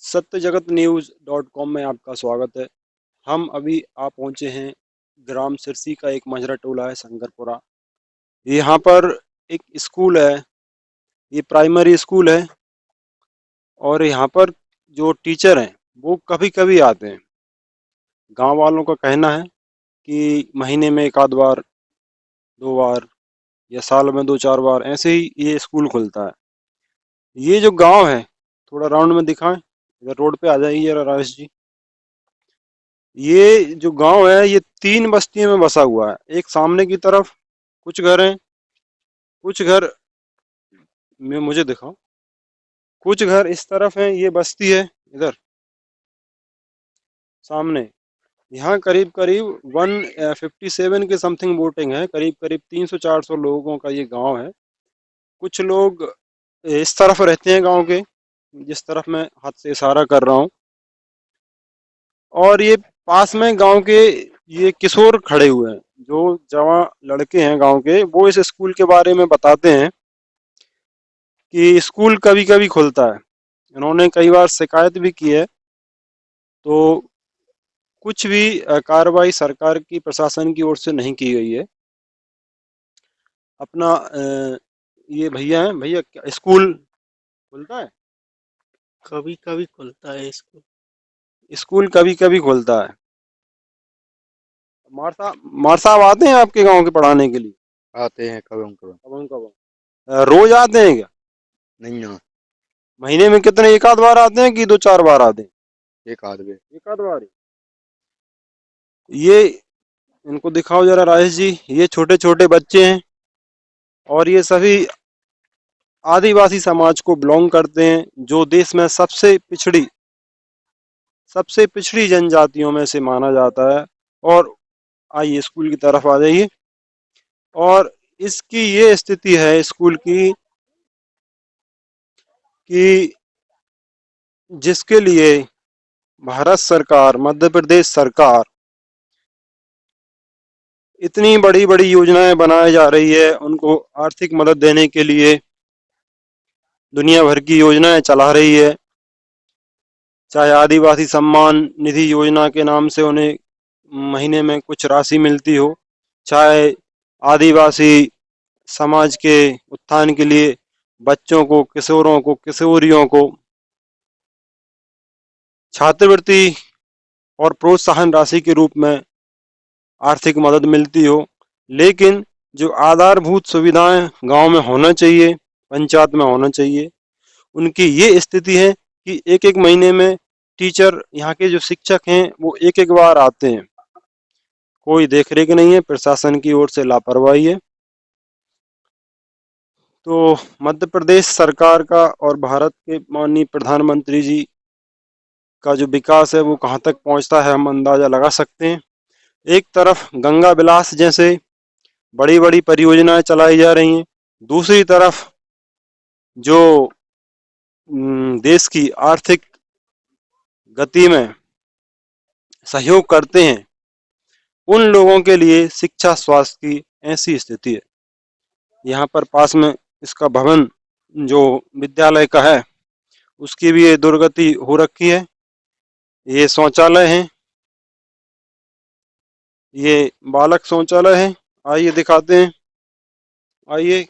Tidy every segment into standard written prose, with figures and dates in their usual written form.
सत्यजगतन्यूज़.com में आपका स्वागत है। हम अभी आ पहुंचे हैं ग्राम सिरसी का एक मंझरा टोला है शंकरपुरा। यहाँ पर एक स्कूल है, ये प्राइमरी स्कूल है और यहाँ पर जो टीचर हैं वो कभी कभी आते हैं। गांव वालों का कहना है कि महीने में एक आध बार, दो बार या साल में दो चार बार ऐसे ही ये स्कूल खुलता है। ये जो गांव है थोड़ा राउंड में दिखाएं, इधर रोड पे आ जाइए जरा राजेश जी। ये जो गांव है ये तीन बस्तियों में बसा हुआ है। एक सामने की तरफ कुछ घर हैं, कुछ घर में मुझे दिखाओ, कुछ घर इस तरफ हैं, ये बस्ती है इधर सामने। यहाँ करीब करीब 157 के समथिंग वोटिंग है, करीब करीब 300-400 लोगों का ये गांव है। कुछ लोग इस तरफ रहते हैं गांव के, जिस तरफ मैं हाथ से इशारा कर रहा हूँ, और ये पास में गांव के ये किशोर खड़े हुए हैं। जो जवान लड़के हैं गांव के वो इस स्कूल के बारे में बताते हैं कि स्कूल कभी कभी खुलता है। इन्होंने कई बार शिकायत भी की है, तो कुछ भी कार्रवाई सरकार की प्रशासन की ओर से नहीं की गई है। अपना ये भैया हैं, भैया स्कूल खुलता है? कभी कभी खुलता है स्कूल। स्कूल कभी कभी खुलता है। मार साहब आते हैं आपके गांव के पढ़ाने के लिए? आते हैं कभी कभी। कब कब रोज आते हैं क्या? नहीं ना। महीने में कितने, एक आध बार आते हैं कि दो चार बार आते हैं? एक आध बे। एक आध बार ही। ये इनको दिखाओ जरा राजेश जी, ये छोटे छोटे बच्चे हैं और ये सभी आदिवासी समाज को बिलोंग करते हैं, जो देश में सबसे पिछड़ी जनजातियों में से माना जाता है। और आइए स्कूल की तरफ आ जाइए। और इसकी ये स्थिति है स्कूल की कि जिसके लिए भारत सरकार, मध्य प्रदेश सरकार इतनी बड़ी बड़ी योजनाएं बनाई जा रही है, उनको आर्थिक मदद देने के लिए दुनिया भर की योजनाएं चला रही है। चाहे आदिवासी सम्मान निधि योजना के नाम से उन्हें महीने में कुछ राशि मिलती हो, चाहे आदिवासी समाज के उत्थान के लिए बच्चों को, किशोरों को, किशोरियों को छात्रवृत्ति और प्रोत्साहन राशि के रूप में आर्थिक मदद मिलती हो। लेकिन जो आधारभूत सुविधाएं गांव में होना चाहिए, पंचायत में होना चाहिए, उनकी ये स्थिति है कि एक एक महीने में टीचर, यहाँ के जो शिक्षक हैं वो एक एक बार आते हैं। कोई देखरेख नहीं है, प्रशासन की ओर से लापरवाही है। तो मध्य प्रदेश सरकार का और भारत के माननीय प्रधानमंत्री जी का जो विकास है वो कहाँ तक पहुँचता है हम अंदाजा लगा सकते हैं। एक तरफ गंगा विलास जैसे बड़ी बड़ी परियोजनाएं चलाई जा रही हैं, दूसरी तरफ जो देश की आर्थिक गति में सहयोग करते हैं, उन लोगों के लिए शिक्षा स्वास्थ्य की ऐसी स्थिति है। यहाँ पर पास में इसका भवन जो विद्यालय का है उसकी भी ये दुर्गति हो रखी है। ये शौचालय है, ये बालक शौचालय है। आइए दिखाते हैं, आइए।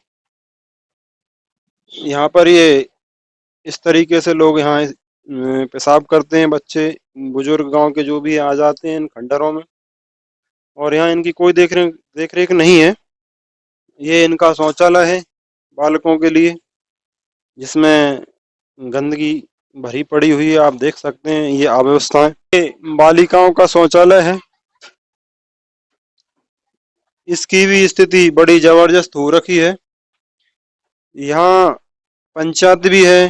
यहाँ पर ये इस तरीके से लोग यहाँ पेशाब करते हैं, बच्चे बुजुर्ग गांव के जो भी आ जाते हैं इन खंडरों में, और यहाँ इनकी कोई देख रेख नहीं है। ये इनका शौचालय है बालकों के लिए, जिसमें गंदगी भरी पड़ी हुई है, आप देख सकते हैं ये अव्यवस्थाएं। ये बालिकाओं का शौचालय है, इसकी भी स्थिति बड़ी जबरदस्त हो रखी है। यहाँ पंचायत भी है,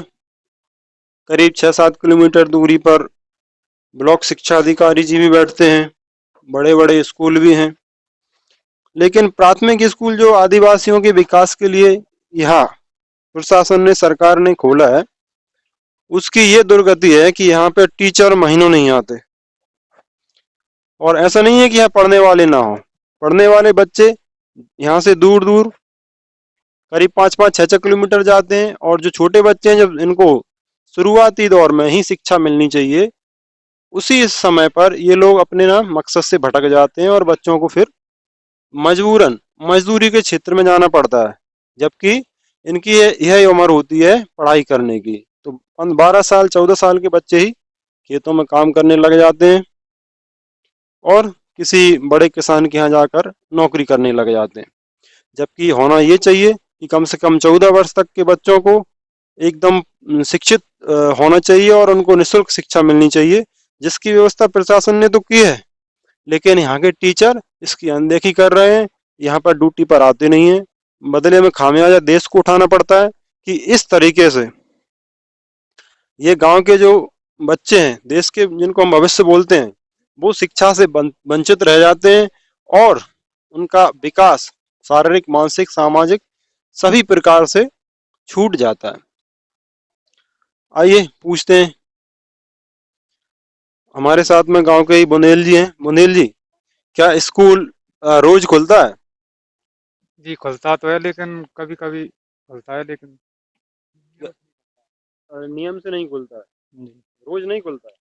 करीब 6-7 किलोमीटर दूरी पर ब्लॉक शिक्षा अधिकारी जी भी बैठते हैं, बड़े बड़े स्कूल भी हैं। लेकिन प्राथमिक स्कूल जो आदिवासियों के विकास के लिए यहाँ प्रशासन ने, सरकार ने खोला है, उसकी ये दुर्गति है कि यहाँ पे टीचर महीनों नहीं आते। और ऐसा नहीं है कि यहाँ पढ़ने वाले ना हो, पढ़ने वाले बच्चे यहाँ से दूर दूर करीब 5-5, 6-6 किलोमीटर जाते हैं। और जो छोटे बच्चे हैं, जब इनको शुरुआती दौर में ही शिक्षा मिलनी चाहिए। उसी समय पर ये लोग अपने ना मकसद से भटक जाते हैं और बच्चों को फिर मजबूरन मजदूरी के क्षेत्र में जाना पड़ता है, जबकि इनकी यह उम्र होती है पढ़ाई करने की। तो 12 साल 14 साल के बच्चे ही खेतों में काम करने लग जाते हैं और किसी बड़े किसान के यहाँ जाकर नौकरी करने लग जाते हैं। जबकि होना ये चाहिए कि कम से कम 14 वर्ष तक के बच्चों को एकदम शिक्षित होना चाहिए और उनको निःशुल्क शिक्षा मिलनी चाहिए, जिसकी व्यवस्था प्रशासन ने तो की है, लेकिन यहाँ के टीचर इसकी अनदेखी कर रहे हैं। यहाँ पर ड्यूटी पर आते नहीं हैं। बदले में खामियाजा देश को उठाना पड़ता है कि इस तरीके से ये गांव के जो बच्चे हैं, देश के जिनको हम भविष्य बोलते हैं, वो शिक्षा से वंचित रह जाते हैं और उनका विकास शारीरिक, मानसिक, सामाजिक सभी प्रकार से छूट जाता है। आइए पूछते हैं, हमारे साथ में गांव के ही बुंदेल जी हैं। बुंदेल जी, क्या स्कूल रोज खुलता है? जी खुलता तो है, लेकिन कभी कभी खुलता है, लेकिन नियम से नहीं खुलता है, जी रोज नहीं खुलता है।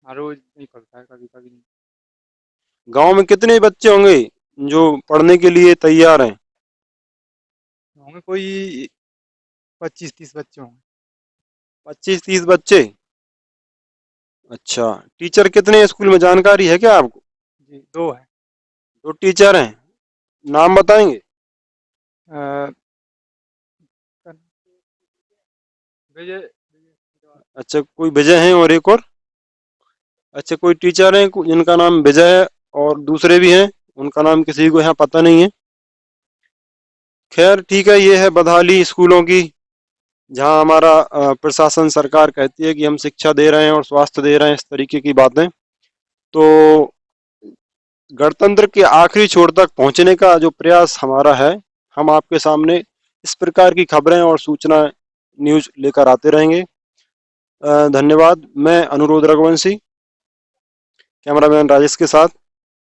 हर रोज नहीं खुलता है, कभी कभी नहीं। गांव में कितने बच्चे होंगे जो पढ़ने के लिए तैयार हैं? होंगे कोई 25-30 बच्चे होंगे। 25-30 बच्चे? अच्छा, टीचर कितने हैं स्कूल में, जानकारी है क्या आपको? जी 2 है। 2 टीचर हैं, नाम बताएंगे? अ, विजय। अच्छा, कोई विजय हैं और एक और? अच्छा, कोई टीचर हैं जिनका नाम विजय है और दूसरे भी हैं, उनका नाम किसी को यहाँ पता नहीं है। खैर ठीक है, ये है बदहाली स्कूलों की, जहाँ हमारा प्रशासन, सरकार कहती है कि हम शिक्षा दे रहे हैं और स्वास्थ्य दे रहे हैं, इस तरीके की बातें। तो गणतंत्र के आखिरी छोर तक पहुंचने का जो प्रयास हमारा है, हम आपके सामने इस प्रकार की खबरें और सूचना न्यूज लेकर आते रहेंगे। धन्यवाद। मैं अनुरोध रघुवंशी, कैमरामैन राजेश के साथ।